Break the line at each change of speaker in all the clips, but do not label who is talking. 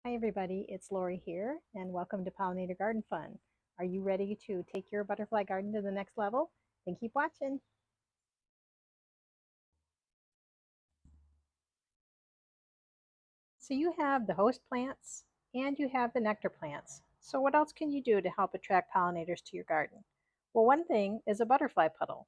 Hi everybody, it's Lori here and welcome to Pollinator Garden Fun. Are you ready to take your butterfly garden to the next level? Then keep watching. So you have the host plants and you have the nectar plants. So what else can you do to help attract pollinators to your garden? Well, one thing is a butterfly puddle.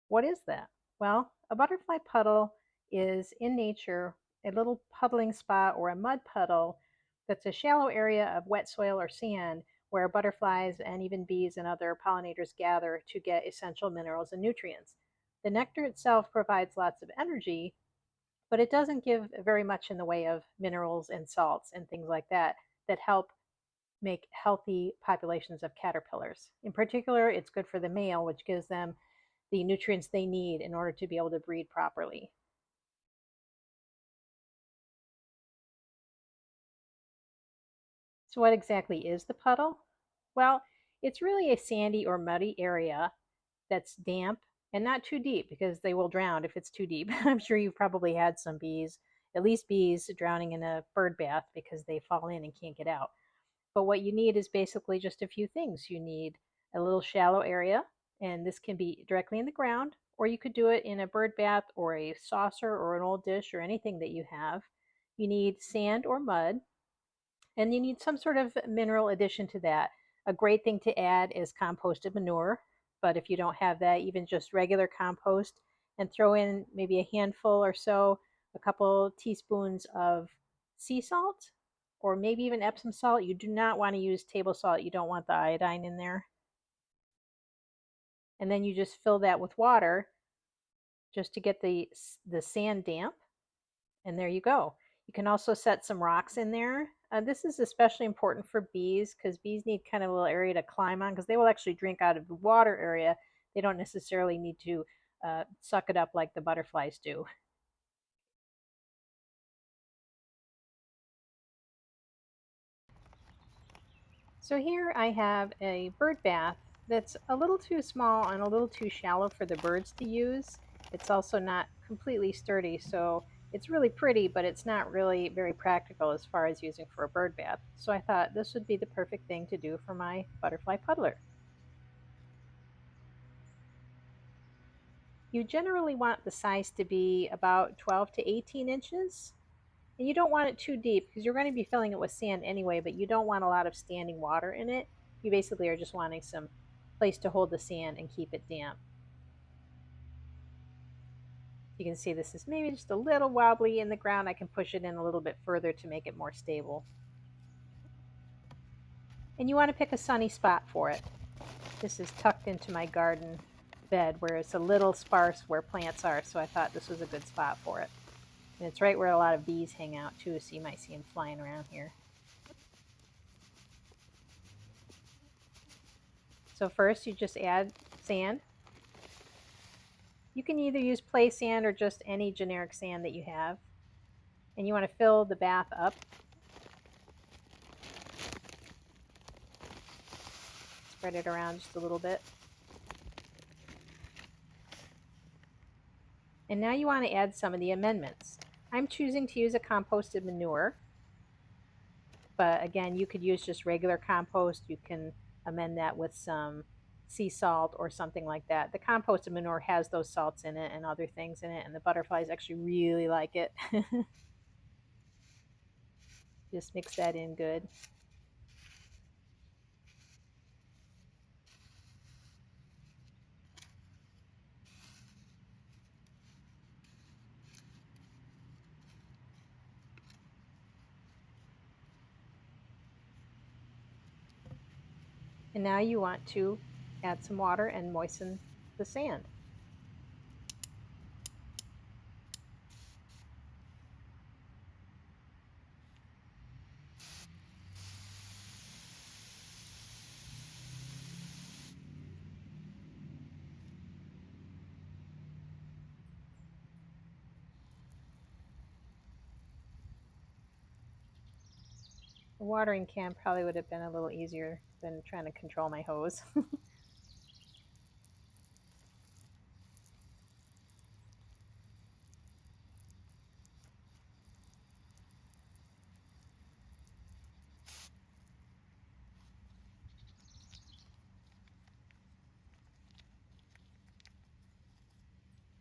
What is that? Well, a butterfly puddle is in nature a little puddling spot or a mud puddle that's a shallow area of wet soil or sand where butterflies and even bees and other pollinators gather to get essential minerals and nutrients. The nectar itself provides lots of energy, but it doesn't give very much in the way of minerals and salts and things like that that help make healthy populations of caterpillars. In particular, it's good for the male, which gives them the nutrients they need in order to be able to breed properly. So, what exactly is the puddle? Well, it's really a sandy or muddy area that's damp and not too deep because they will drown if it's too deep. I'm sure you've probably had some bees, at least bees, drowning in a bird bath because they fall in and can't get out. But what you need is basically just a few things. You need a little shallow area, and this can be directly in the ground, or you could do it in a bird bath or a saucer or an old dish or anything that you have. You need sand or mud, and you need some sort of mineral addition to that. A great thing to add is composted manure, but if you don't have that, even just regular compost, and throw in maybe a handful or so, a couple teaspoons of sea salt, or maybe even Epsom salt. You do not want to use table salt, you don't want the iodine in there. And then you just fill that with water just to get the sand damp, and there you go. You can also set some rocks in there. This is especially important for bees because bees need kind of a little area to climb on because they will actually drink out of the water area. They don't necessarily need to suck it up like the butterflies do. So here I have a bird bath that's a little too small and a little too shallow for the birds to use. It's also not completely sturdy, so it's really pretty, but it's not really very practical as far as using for a bird bath. So I thought this would be the perfect thing to do for my butterfly puddler. You generally want the size to be about 12 to 18 inches. And you don't want it too deep because you're going to be filling it with sand anyway, but you don't want a lot of standing water in it. You basically are just wanting some place to hold the sand and keep it damp. You can see this is maybe just a little wobbly in the ground. I can push it in a little bit further to make it more stable. And you want to pick a sunny spot for it. This is tucked into my garden bed where it's a little sparse where plants are, so I thought this was a good spot for it. And it's right where a lot of bees hang out too, so you might see them flying around here. So first you just add sand. You can either use play sand or just any generic sand that you have. And you want to fill the bath up. Spread it around just a little bit. And now you want to add some of the amendments. I'm choosing to use a composted manure. But again, you could use just regular compost. You can amend that with some sea salt or something like that. The composted manure has those salts in it and other things in it, and the butterflies actually really like it. Just mix that in good. And now you want to add some water and moisten the sand. The watering can probably would have been a little easier than trying to control my hose.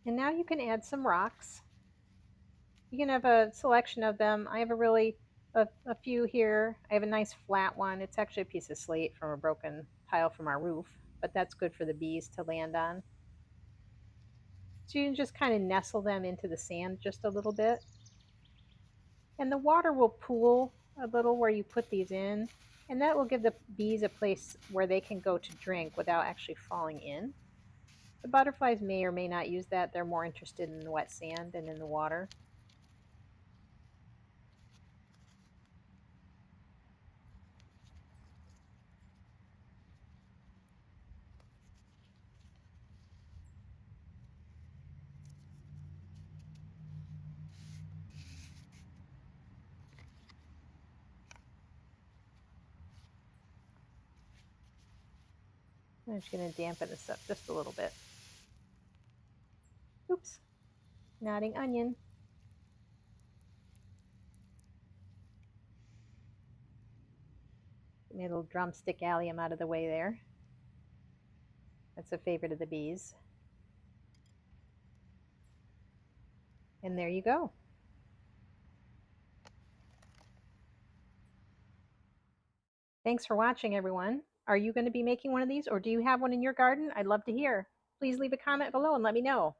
And now you can add some rocks. You can have a selection of them. I have a few here. I have a nice flat one. It's actually a piece of slate from a broken tile from our roof, but that's good for the bees to land on. So you can just kind of nestle them into the sand just a little bit. And the water will pool a little where you put these in, and that will give the bees a place where they can go to drink without actually falling in. The butterflies may or may not use that. They're more interested in the wet sand than in the water. I'm just going to dampen this up just a little bit. Oops, nodding onion. Get my little drumstick allium out of the way there. That's a favorite of the bees. And there you go. Thanks for watching, everyone. Are you going to be making one of these, or do you have one in your garden? I'd love to hear. Please leave a comment below and let me know.